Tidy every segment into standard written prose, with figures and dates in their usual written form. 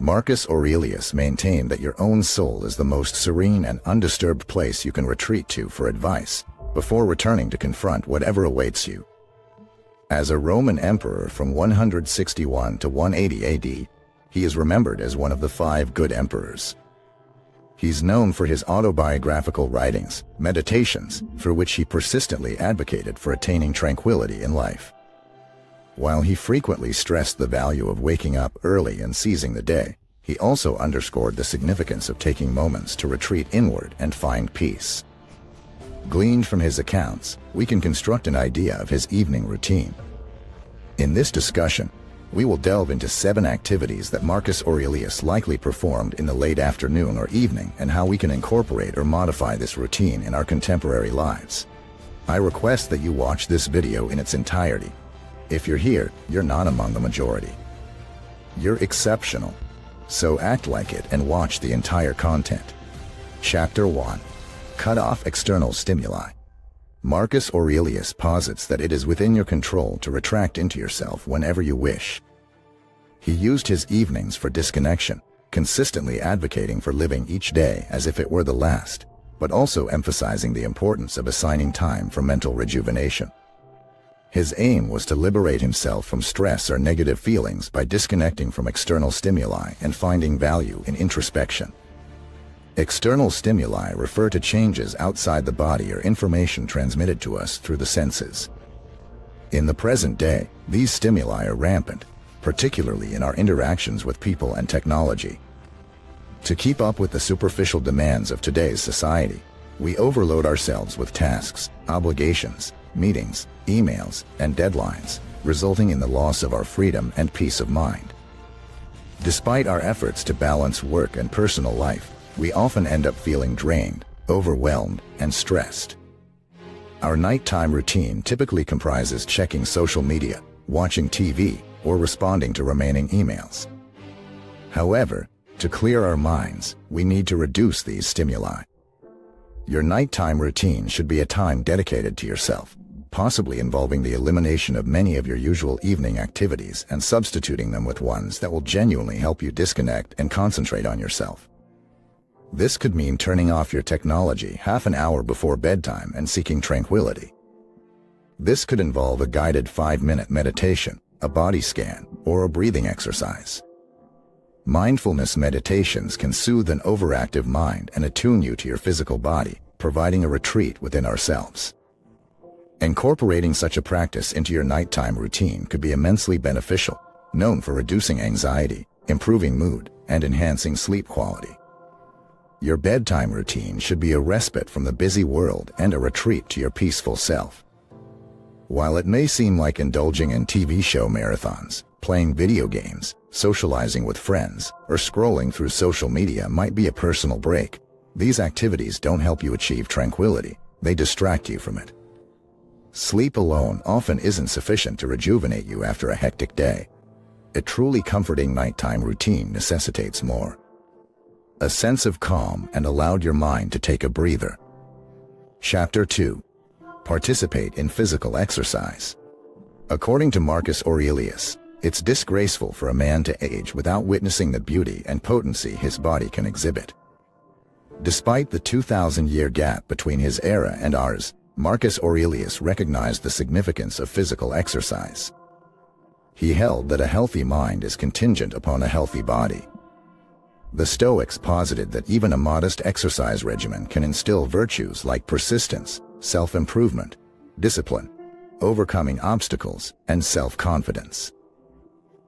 Marcus Aurelius maintained that your own soul is the most serene and undisturbed place you can retreat to for advice, before returning to confront whatever awaits you. As a Roman emperor from 161 to 180 AD, he is remembered as one of the 5 good emperors. He's known for his autobiographical writings, Meditations, for which he persistently advocated for attaining tranquility in life. While he frequently stressed the value of waking up early and seizing the day, he also underscored the significance of taking moments to retreat inward and find peace. Gleaned from his accounts, we can construct an idea of his evening routine. In this discussion, we will delve into 7 activities that Marcus Aurelius likely performed in the late afternoon or evening and how we can incorporate or modify this routine in our contemporary lives. I request that you watch this video in its entirety. If you're here, you're not among the majority. You're exceptional. So act like it and watch the entire content. Chapter 1. Cut off external stimuli. Marcus Aurelius posits that it is within your control to retract into yourself whenever you wish. He used his evenings for disconnection, consistently advocating for living each day as if it were the last, but also emphasizing the importance of assigning time for mental rejuvenation. His aim was to liberate himself from stress or negative feelings by disconnecting from external stimuli and finding value in introspection. External stimuli refer to changes outside the body or information transmitted to us through the senses. In the present day, these stimuli are rampant, particularly in our interactions with people and technology. To keep up with the superficial demands of today's society, we overload ourselves with tasks, obligations, meetings, emails, and deadlines, resulting in the loss of our freedom and peace of mind. Despite our efforts to balance work and personal life, we often end up feeling drained, overwhelmed, and stressed. Our nighttime routine typically comprises checking social media, watching TV, or responding to remaining emails. However, to clear our minds, we need to reduce these stimuli. Your nighttime routine should be a time dedicated to yourself, possibly involving the elimination of many of your usual evening activities and substituting them with ones that will genuinely help you disconnect and concentrate on yourself. This could mean turning off your technology half an hour before bedtime and seeking tranquility. This could involve a guided 5-minute meditation, a body scan, or a breathing exercise. Mindfulness meditations can soothe an overactive mind and attune you to your physical body, providing a retreat within ourselves. Incorporating such a practice into your nighttime routine could be immensely beneficial, known for reducing anxiety, improving mood, and enhancing sleep quality. Your bedtime routine should be a respite from the busy world and a retreat to your peaceful self. While it may seem like indulging in TV show marathons, playing video games, socializing with friends, or scrolling through social media might be a personal break, these activities don't help you achieve tranquility, they distract you from it. Sleep alone often isn't sufficient to rejuvenate you after a hectic day. A truly comforting nighttime routine necessitates more. A sense of calm and allowed your mind to take a breather. Chapter 2. Participate in physical exercise. According to Marcus Aurelius, it's disgraceful for a man to age without witnessing the beauty and potency his body can exhibit. Despite the 2,000-year gap between his era and ours, Marcus Aurelius recognized the significance of physical exercise. He held that a healthy mind is contingent upon a healthy body. The Stoics posited that even a modest exercise regimen can instill virtues like persistence, self-improvement, discipline, overcoming obstacles, and self-confidence.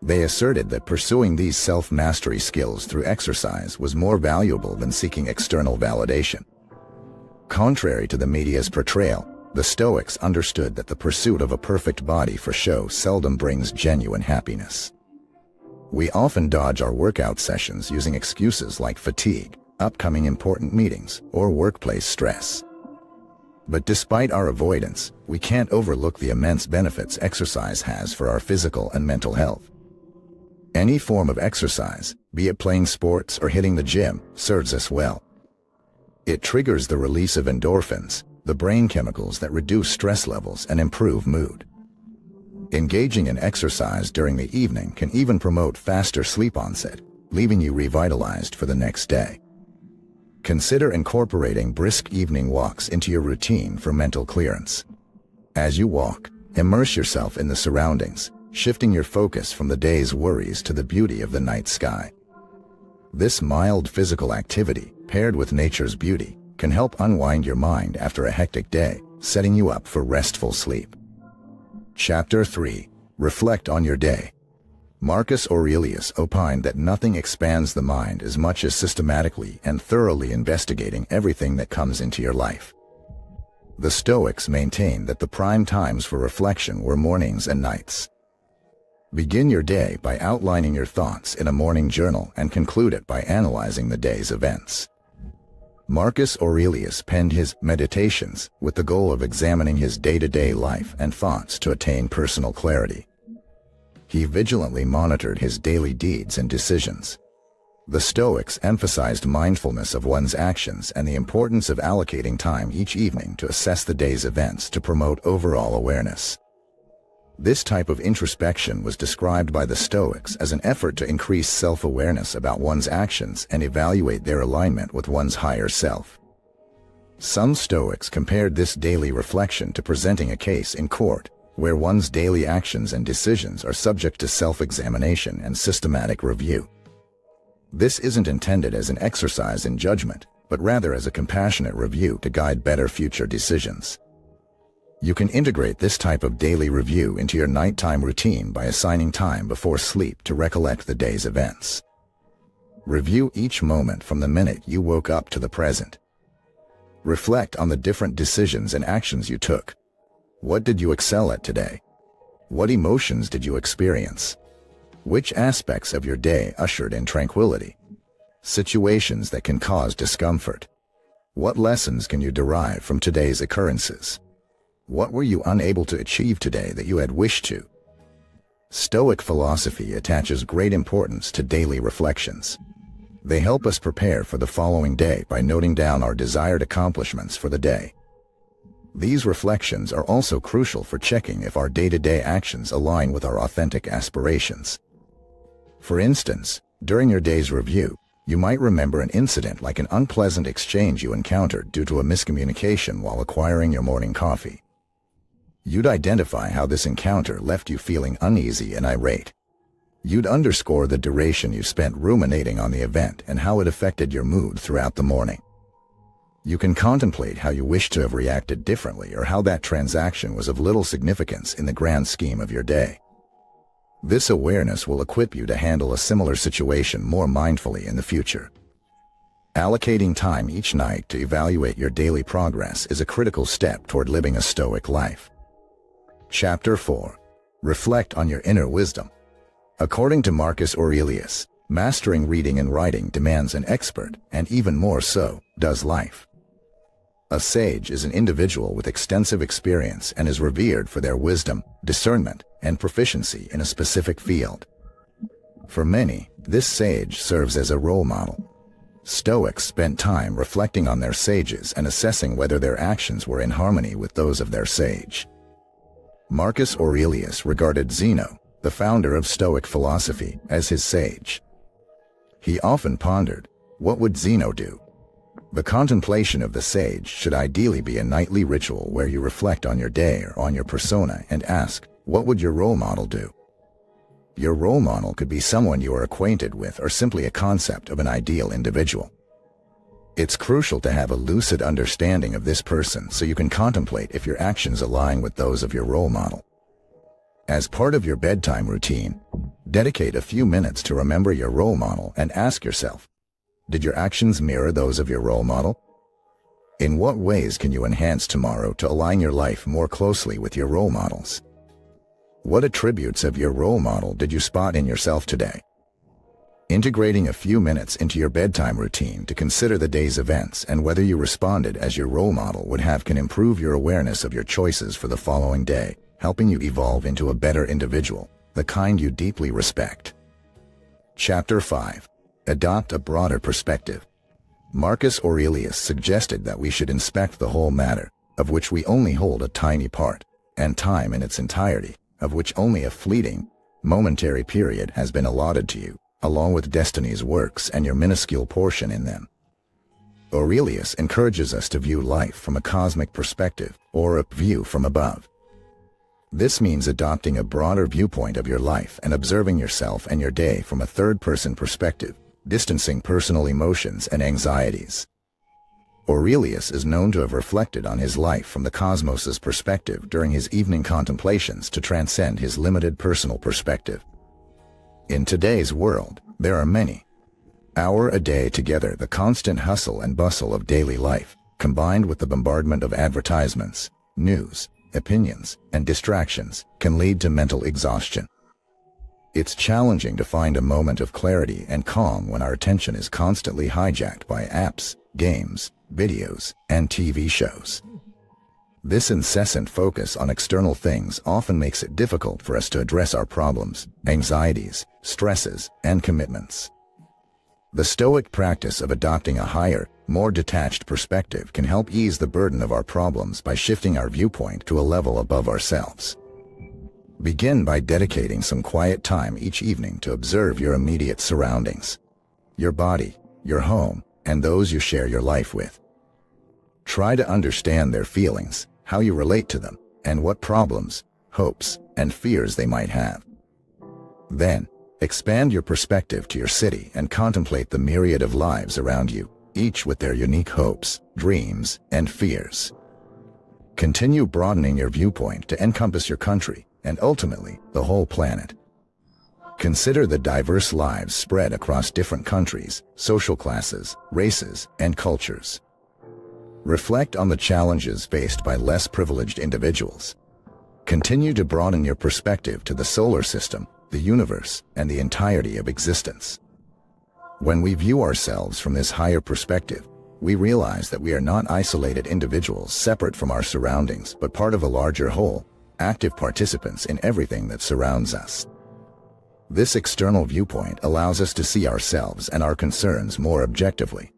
They asserted that pursuing these self-mastery skills through exercise was more valuable than seeking external validation. Contrary to the media's portrayal, the Stoics understood that the pursuit of a perfect body for show seldom brings genuine happiness. We often dodge our workout sessions using excuses like fatigue, upcoming important meetings, or workplace stress. But despite our avoidance, we can't overlook the immense benefits exercise has for our physical and mental health. Any form of exercise, be it playing sports or hitting the gym, serves us well. It triggers the release of endorphins, the brain chemicals that reduce stress levels and improve mood. Engaging in exercise during the evening can even promote faster sleep onset, leaving you revitalized for the next day. Consider incorporating brisk evening walks into your routine for mental clearance. As you walk, immerse yourself in the surroundings, shifting your focus from the day's worries to the beauty of the night sky. This mild physical activity, paired with nature's beauty, can help unwind your mind after a hectic day, setting you up for restful sleep. Chapter 3. Reflect on your day. Marcus Aurelius opined that nothing expands the mind as much as systematically and thoroughly investigating everything that comes into your life. The Stoics maintained that the prime times for reflection were mornings and nights. Begin your day by outlining your thoughts in a morning journal and conclude it by analyzing the day's events. Marcus Aurelius penned his Meditations with the goal of examining his day-to-day life and thoughts to attain personal clarity. He vigilantly monitored his daily deeds and decisions. The Stoics emphasized mindfulness of one's actions and the importance of allocating time each evening to assess the day's events to promote overall awareness. This type of introspection was described by the Stoics as an effort to increase self-awareness about one's actions and evaluate their alignment with one's higher self. Some Stoics compared this daily reflection to presenting a case in court, where one's daily actions and decisions are subject to self-examination and systematic review. This isn't intended as an exercise in judgment, but rather as a compassionate review to guide better future decisions. You can integrate this type of daily review into your nighttime routine by assigning time before sleep to recollect the day's events. Review each moment from the minute you woke up to the present. Reflect on the different decisions and actions you took. What did you excel at today? What emotions did you experience? Which aspects of your day ushered in tranquility? Situations that can cause discomfort. What lessons can you derive from today's occurrences? What were you unable to achieve today that you had wished to? Stoic philosophy attaches great importance to daily reflections. They help us prepare for the following day by noting down our desired accomplishments for the day. These reflections are also crucial for checking if our day-to-day actions align with our authentic aspirations. For instance, during your day's review, you might remember an incident like an unpleasant exchange you encountered due to a miscommunication while acquiring your morning coffee. You'd identify how this encounter left you feeling uneasy and irate. You'd underscore the duration you spent ruminating on the event and how it affected your mood throughout the morning. You can contemplate how you wish to have reacted differently or how that transaction was of little significance in the grand scheme of your day. This awareness will equip you to handle a similar situation more mindfully in the future. Allocating time each night to evaluate your daily progress is a critical step toward living a Stoic life. Chapter 4. Reflect on your inner wisdom. According to Marcus Aurelius, mastering reading and writing demands an expert, and even more so, does life. A sage is an individual with extensive experience and is revered for their wisdom, discernment, and proficiency in a specific field. For many, this sage serves as a role model. Stoics spent time reflecting on their sages and assessing whether their actions were in harmony with those of their sage. Marcus Aurelius regarded Zeno, the founder of Stoic philosophy, as his sage. He often pondered, what would Zeno do? The contemplation of the sage should ideally be a nightly ritual where you reflect on your day or on your persona and ask, what would your role model do? Your role model could be someone you are acquainted with or simply a concept of an ideal individual. It's crucial to have a lucid understanding of this person so you can contemplate if your actions align with those of your role model. As part of your bedtime routine, dedicate a few minutes to remember your role model and ask yourself, did your actions mirror those of your role model? In what ways can you enhance tomorrow to align your life more closely with your role models? What attributes of your role model did you spot in yourself today? Integrating a few minutes into your bedtime routine to consider the day's events and whether you responded as your role model would have can improve your awareness of your choices for the following day, helping you evolve into a better individual, the kind you deeply respect. Chapter 5. Adopt a broader perspective. Marcus Aurelius suggested that we should inspect the whole matter, of which we only hold a tiny part, and time in its entirety, of which only a fleeting, momentary period has been allotted to you, along with destiny's works and your minuscule portion in them. Aurelius encourages us to view life from a cosmic perspective, or a view from above. This means adopting a broader viewpoint of your life and observing yourself and your day from a third-person perspective, distancing personal emotions and anxieties. Aurelius is known to have reflected on his life from the cosmos's perspective during his evening contemplations to transcend his limited personal perspective. In today's world, there are many hours a day together. The constant hustle and bustle of daily life, combined with the bombardment of advertisements, news, opinions, and distractions, can lead to mental exhaustion. It's challenging to find a moment of clarity and calm when our attention is constantly hijacked by apps, games, videos, and TV shows. This incessant focus on external things often makes it difficult for us to address our problems, anxieties, stresses, and commitments. The Stoic practice of adopting a higher, more detached perspective can help ease the burden of our problems by shifting our viewpoint to a level above ourselves. Begin by dedicating some quiet time each evening to observe your immediate surroundings, your body, your home, and those you share your life with. Try to understand their feelings, how you relate to them, and what problems, hopes, and fears they might have. Then, expand your perspective to your city and contemplate the myriad of lives around you, each with their unique hopes, dreams, and fears. Continue broadening your viewpoint to encompass your country, and ultimately, the whole planet. Consider the diverse lives spread across different countries, social classes, races, and cultures. Reflect on the challenges faced by less privileged individuals. Continue to broaden your perspective to the solar system, the universe, and the entirety of existence. When we view ourselves from this higher perspective, we realize that we are not isolated individuals separate from our surroundings, but part of a larger whole, active participants in everything that surrounds us. This external viewpoint allows us to see ourselves and our concerns more objectively.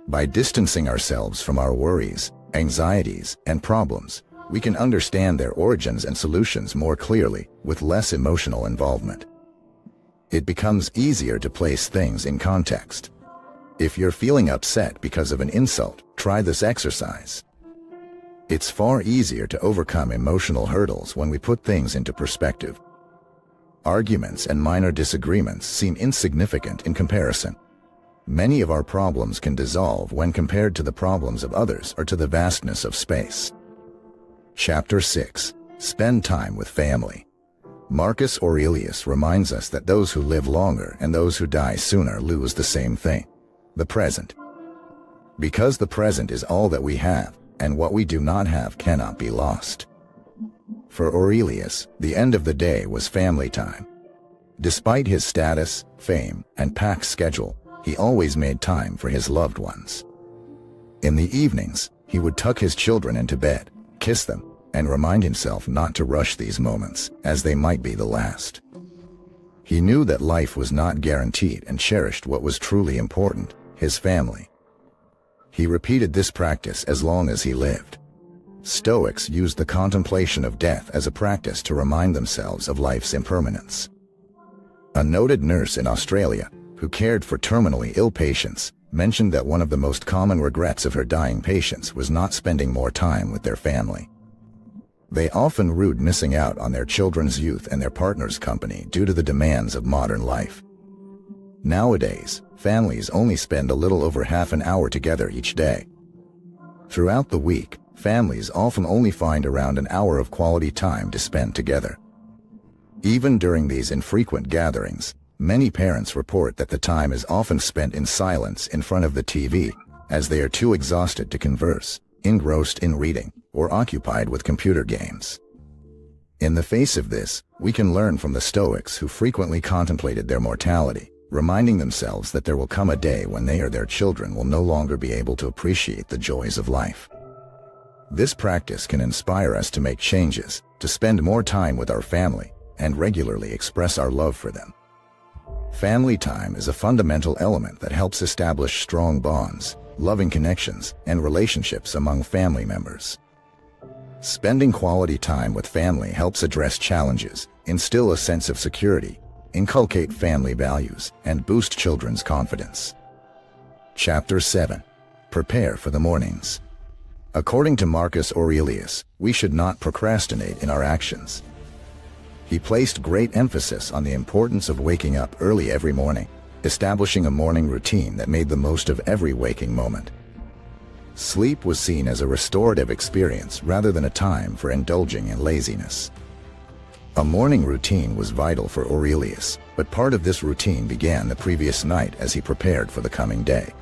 By distancing ourselves from our worries, anxieties, and problems, we can understand their origins and solutions more clearly, with less emotional involvement. It becomes easier to place things in context. If you're feeling upset because of an insult, try this exercise. It's far easier to overcome emotional hurdles when we put things into perspective. Arguments and minor disagreements seem insignificant in comparison. Many of our problems can dissolve when compared to the problems of others or to the vastness of space. Chapter 6. Spend time with family. Marcus Aurelius reminds us that those who live longer and those who die sooner lose the same thing: the present. Because the present is all that we have, and what we do not have cannot be lost. For Aurelius, the end of the day was family time. Despite his status, fame, and packed schedule, he always made time for his loved ones. In the evenings, he would tuck his children into bed, kiss them, and remind himself not to rush these moments, as they might be the last. He knew that life was not guaranteed and cherished what was truly important: his family. He repeated this practice as long as he lived. Stoics used the contemplation of death as a practice to remind themselves of life's impermanence. A noted nurse in Australia, who cared for terminally ill patients, mentioned that one of the most common regrets of her dying patients was not spending more time with their family. They often rued missing out on their children's youth and their partner's company due to the demands of modern life. Nowadays, families only spend a little over half an hour together each day. Throughout the week, families often only find around an hour of quality time to spend together. Even during these infrequent gatherings, many parents report that the time is often spent in silence in front of the TV, as they are too exhausted to converse, engrossed in reading, or occupied with computer games. In the face of this, we can learn from the Stoics, who frequently contemplated their mortality, reminding themselves that there will come a day when they or their children will no longer be able to appreciate the joys of life. This practice can inspire us to make changes, to spend more time with our family, and regularly express our love for them. Family time is a fundamental element that helps establish strong bonds, loving connections, and relationships among family members. Spending quality time with family helps address challenges, instill a sense of security, inculcate family values, and boost children's confidence. Chapter 7. Prepare for the mornings. According to Marcus Aurelius, we should not procrastinate in our actions. He placed great emphasis on the importance of waking up early every morning, establishing a morning routine that made the most of every waking moment. Sleep was seen as a restorative experience rather than a time for indulging in laziness. A morning routine was vital for Aurelius, but part of this routine began the previous night as he prepared for the coming day.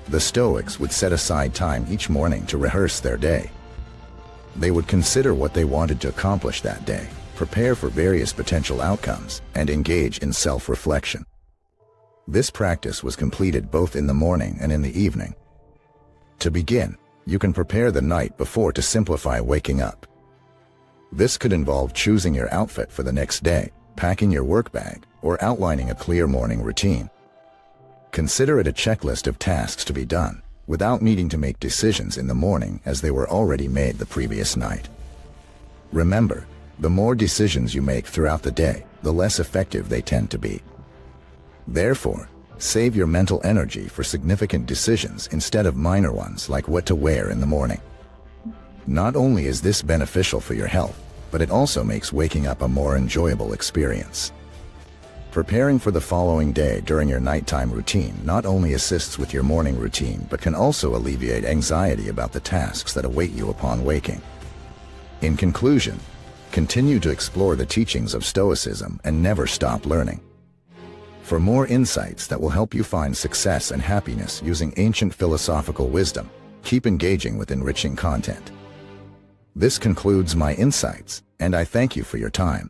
The Stoics would set aside time each morning to rehearse their day. They would consider what they wanted to accomplish that day, prepare for various potential outcomes, and engage in self-reflection. This practice was completed both in the morning and in the evening. To begin, you can prepare the night before to simplify waking up. This could involve choosing your outfit for the next day, packing your work bag, or outlining a clear morning routine. Consider it a checklist of tasks to be done, without needing to make decisions in the morning as they were already made the previous night. Remember, the more decisions you make throughout the day, the less effective they tend to be. Therefore, save your mental energy for significant decisions instead of minor ones like what to wear in the morning. Not only is this beneficial for your health, but it also makes waking up a more enjoyable experience. Preparing for the following day during your nighttime routine not only assists with your morning routine but can also alleviate anxiety about the tasks that await you upon waking. In conclusion, continue to explore the teachings of Stoicism and never stop learning. For more insights that will help you find success and happiness using ancient philosophical wisdom, keep engaging with enriching content. This concludes my insights, and I thank you for your time.